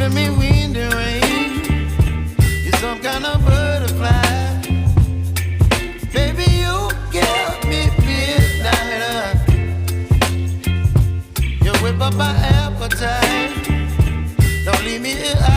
giving me wind and rain. You're some kind of butterfly. Baby, you give me midnight. You whip up my appetite. Don't leave me here.